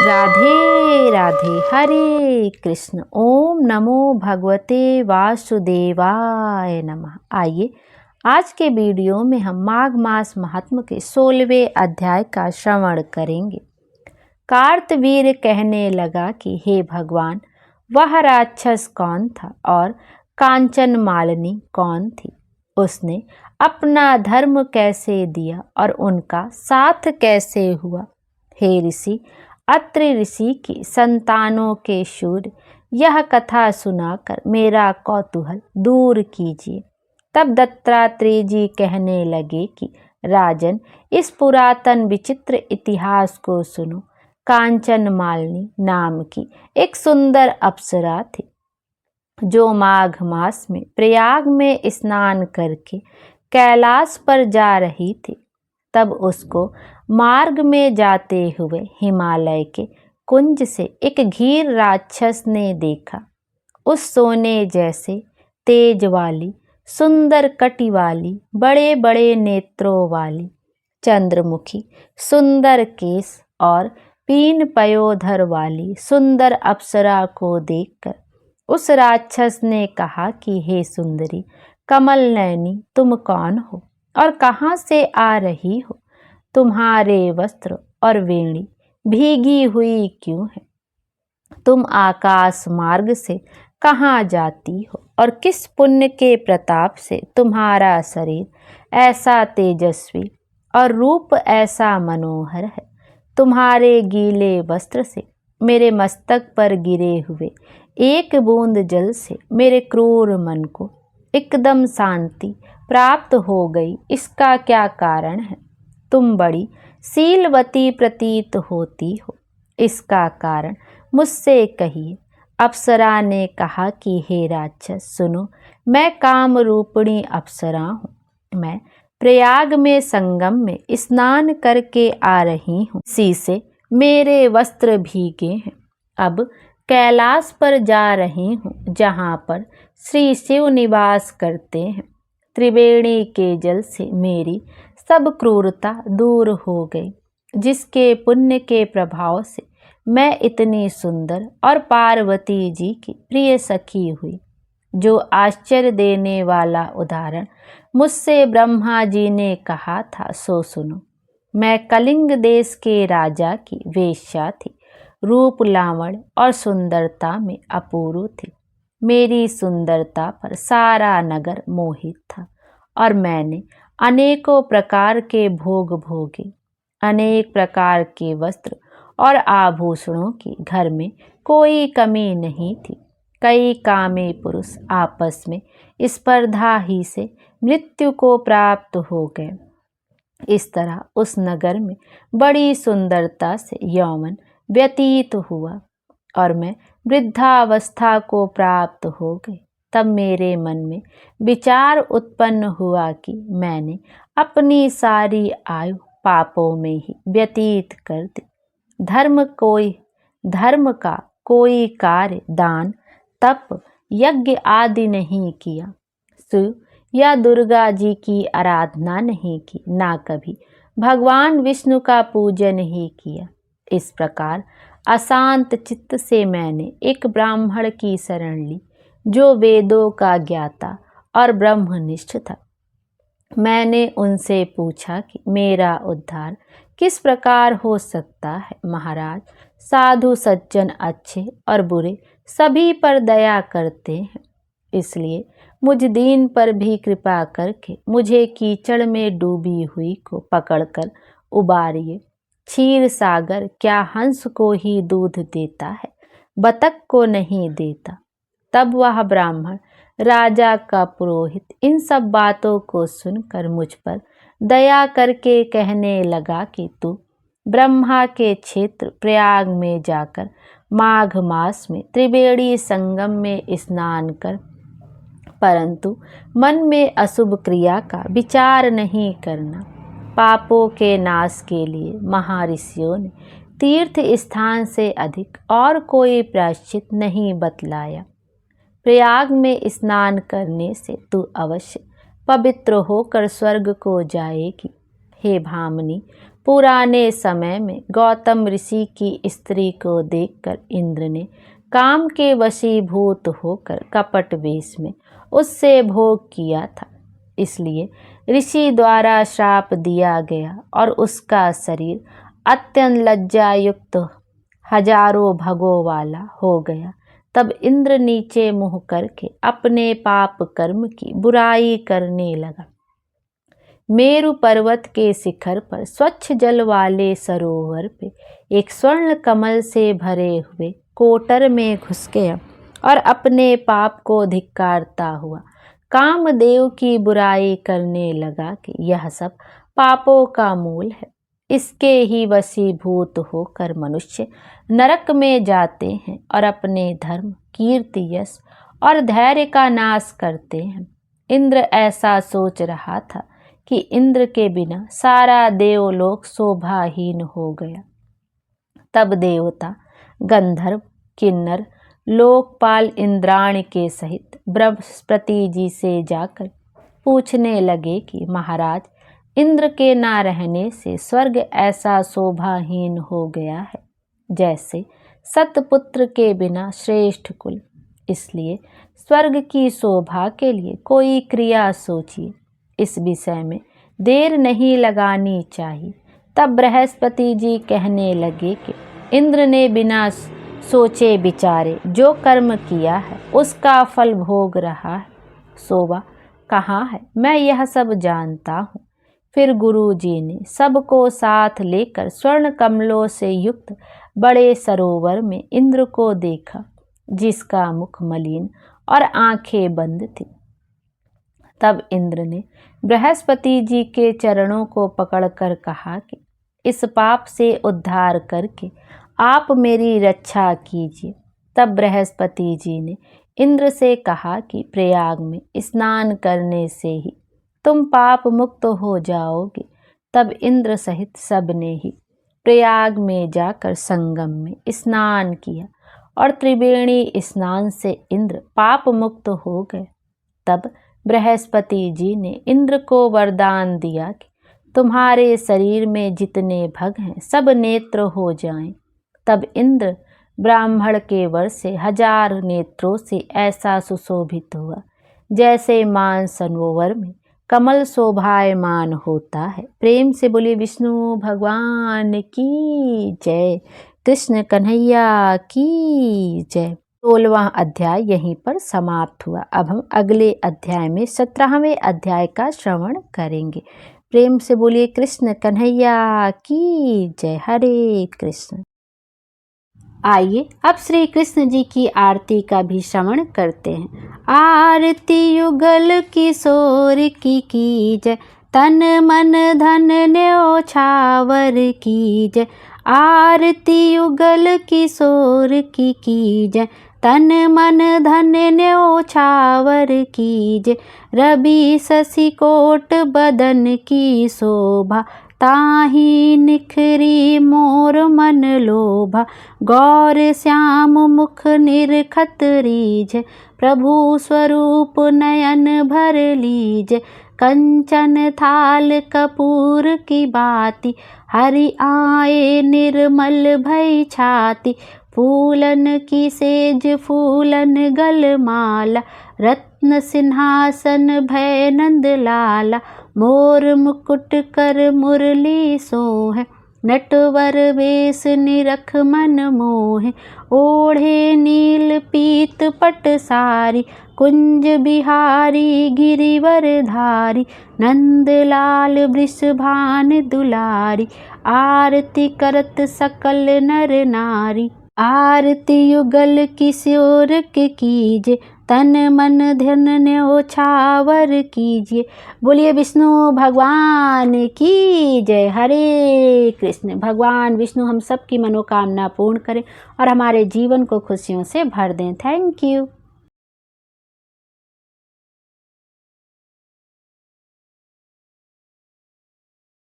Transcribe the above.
राधे राधे। हरे कृष्ण। ओम नमो भगवते वासुदेवाय नमः। आइए आज के वीडियो में हम माघ मास महात्म के 16वें अध्याय का श्रवण करेंगे। कार्तवीर्य कहने लगा कि हे भगवान, वह राक्षस कौन था और कांचन मालिनी कौन थी? उसने अपना धर्म कैसे दिया और उनका साथ कैसे हुआ? हे ऋषि, अत्रि ऋषि की संतानों के शूर, यह कथा सुनाकर मेरा कौतूहल दूर कीजिए। तब दत्तात्रेय जी कहने लगे कि राजन, इस पुरातन विचित्र इतिहास को सुनो। कांचन मालिनी नाम की एक सुंदर अप्सरा थी, जो माघ मास में प्रयाग में स्नान करके कैलाश पर जा रही थी। तब उसको मार्ग में जाते हुए हिमालय के कुंज से एक घीर राक्षस ने देखा। उस सोने जैसे तेज वाली, सुंदर कटी वाली, बड़े बड़े नेत्रों वाली, चंद्रमुखी, सुंदर केस और पीन पयोधर वाली सुंदर अप्सरा को देखकर उस राक्षस ने कहा कि हे सुंदरी कमल नयनी, तुम कौन हो और कहाँ से आ रही हो? तुम्हारे वस्त्र और वेणी भीगी हुई क्यों है? तुम आकाश मार्ग से कहाँ जाती हो और किस पुण्य के प्रताप से तुम्हारा शरीर ऐसा तेजस्वी और रूप ऐसा मनोहर है? तुम्हारे गीले वस्त्र से मेरे मस्तक पर गिरे हुए एक बूंद जल से मेरे क्रूर मन को एकदम शांति प्राप्त हो गई। इसका क्या कारण है? तुम बड़ी शीलवती प्रतीत होती हो, इसका कारण मुझसे कहिए। अप्सरा ने कहा कि हे राक्षस सुनो, मैं काम रूपिणी अप्सरा हूँ। मैं प्रयाग में संगम में स्नान करके आ रही हूँ। इसी से मेरे वस्त्र भीगे हैं। अब कैलाश पर जा रही हूँ, जहाँ पर श्री शिव निवास करते हैं। त्रिवेणी के जल से मेरी सब क्रूरता दूर हो गई, जिसके पुण्य के प्रभाव से मैं इतनी सुंदर और पार्वती जी की प्रिय सखी हुई। जो आश्चर्य देने वाला उदाहरण मुझसे ब्रह्मा जी ने कहा था, सो सुनो। मैं कलिंग देश के राजा की वेश्या थी। रूप, लावण्य और सुंदरता में अपूर्व थी। मेरी सुंदरता पर सारा नगर मोहित था और मैंने अनेकों प्रकार के भोग भोगे। अनेक प्रकार के वस्त्र और आभूषणों की घर में कोई कमी नहीं थी। कई कामी पुरुष आपस में स्पर्धा ही से मृत्यु को प्राप्त हो गए। इस तरह उस नगर में बड़ी सुंदरता से यौवन व्यतीत हुआ और मैं वृद्धावस्था को प्राप्त हो गई। तब मेरे मन में विचार उत्पन्न हुआ कि मैंने अपनी सारी आयु पापों में ही व्यतीत कर दी। धर्म का कोई कार्य, दान, तप, यज्ञ आदि नहीं किया। शिव या दुर्गा जी की आराधना नहीं की, ना कभी भगवान विष्णु का पूजन ही किया। इस प्रकार अशांत चित्त से मैंने एक ब्राह्मण की शरण ली, जो वेदों का ज्ञाता और ब्रह्मनिष्ठ था। मैंने उनसे पूछा कि मेरा उद्धार किस प्रकार हो सकता है? महाराज, साधु सज्जन अच्छे और बुरे सभी पर दया करते हैं, इसलिए मुझ दीन पर भी कृपा करके मुझे कीचड़ में डूबी हुई को पकड़कर उबारिए। क्षीर सागर क्या हंस को ही दूध देता है, बतख को नहीं देता? तब वह ब्राह्मण राजा का पुरोहित इन सब बातों को सुनकर मुझ पर दया करके कहने लगा कि तू ब्रह्मा के क्षेत्र प्रयाग में जाकर माघ मास में त्रिवेणी संगम में स्नान कर, परंतु मन में अशुभ क्रिया का विचार नहीं करना। पापों के नाश के लिए महर्षियों ने तीर्थ स्थान से अधिक और कोई प्रायश्चित नहीं बतलाया। प्रयाग में स्नान करने से तू अवश्य पवित्र होकर स्वर्ग को जाएगी। हे भामिनी, पुराने समय में गौतम ऋषि की स्त्री को देखकर इंद्र ने काम के वशीभूत होकर कपट वेश में उससे भोग किया था। इसलिए ऋषि द्वारा श्राप दिया गया और उसका शरीर अत्यंत लज्जायुक्त हजारों भगों वाला हो गया। तब इंद्र नीचे मुँह करके अपने पाप कर्म की बुराई करने लगा। मेरु पर्वत के शिखर पर स्वच्छ जल वाले सरोवर पे एक स्वर्ण कमल से भरे हुए कोटर में घुस गया और अपने पाप को धिक्कारता हुआ कामदेव की बुराई करने लगा कि यह सब पापों का मूल है। इसके ही वशीभूत होकर मनुष्य नरक में जाते हैं और अपने धर्म, कीर्ति, यश और धैर्य का नाश करते हैं। इंद्र ऐसा सोच रहा था कि इंद्र के बिना सारा देवलोक शोभाहीन हो गया। तब देवता, गंधर्व, किन्नर, लोकपाल इंद्राणी के सहित बृहस्पति जी से जाकर पूछने लगे कि महाराज, इंद्र के ना रहने से स्वर्ग ऐसा शोभाहीन हो गया है जैसे सतपुत्र के बिना श्रेष्ठ कुल। इसलिए स्वर्ग की शोभा के लिए कोई क्रिया सोचिए। इस विषय में देर नहीं लगानी चाहिए। तब बृहस्पति जी कहने लगे कि इंद्र ने बिना सोचे विचारे जो कर्म किया है उसका फल भोग रहा है। शोभा कहाँ है, मैं यह सब जानता हूँ। फिर गुरु जी ने सबको साथ लेकर स्वर्ण कमलों से युक्त बड़े सरोवर में इंद्र को देखा, जिसका मुख मलिन और आंखें बंद थी। तब इंद्र ने बृहस्पति जी के चरणों को पकड़कर कहा कि इस पाप से उद्धार करके आप मेरी रक्षा कीजिए। तब बृहस्पति जी ने इंद्र से कहा कि प्रयाग में स्नान करने से ही तुम पाप मुक्त हो जाओगे। तब इंद्र सहित सबने ही प्रयाग में जाकर संगम में स्नान किया और त्रिवेणी स्नान से इंद्र पाप मुक्त हो गए। तब बृहस्पति जी ने इंद्र को वरदान दिया कि तुम्हारे शरीर में जितने भग हैं सब नेत्र हो जाएं। तब इंद्र ब्राह्मण के वर से 1000 नेत्रों से ऐसा सुशोभित हुआ जैसे मान सरोवर में कमल शोभायमान होता है। प्रेम से बोलिए विष्णु भगवान की जय, कृष्ण कन्हैया की जय। 16वां अध्याय यहीं पर समाप्त हुआ। अब हम अगले अध्याय में 17वें अध्याय का श्रवण करेंगे। प्रेम से बोलिए कृष्ण कन्हैया की जय। हरे कृष्ण। आइए अब श्री कृष्ण जी की आरती का भी श्रवण करते हैं। आरती युगल किशोर की जय, तन मन धन न्योछावर की जय। आरती युगल किशोर की जय, तन मन धन न्योछावर की जय। रवि शशि कोट बदन की शोभा, ताहि निखरी मोर मन लोभा। गौर श्याम मुख निरखत रीझ, प्रभु स्वरूप नयन भर लीज। कंचन थाल कपूर की बाती, हरि आए निर्मल भई छाती। फूलन की सेज फूलन गल माला, रत्न सिंहासन भय नंद लाला। मोर मुकुट कर मुरली सोह, नटवर वेश निरख मन मोह। ओढ़े नील पीत पट सारी, कुंज बिहारी गिरिवर धारी। नंद लाल वृषभान दुलारी, आरती करत सकल नर नारी। आरती युगल किशोर के कीजे, तन मन धन न्योछावर कीजिए। बोलिए विष्णु भगवान की जय। हरे कृष्ण। भगवान विष्णु हम सब की मनोकामना पूर्ण करें और हमारे जीवन को खुशियों से भर दें। Thank you.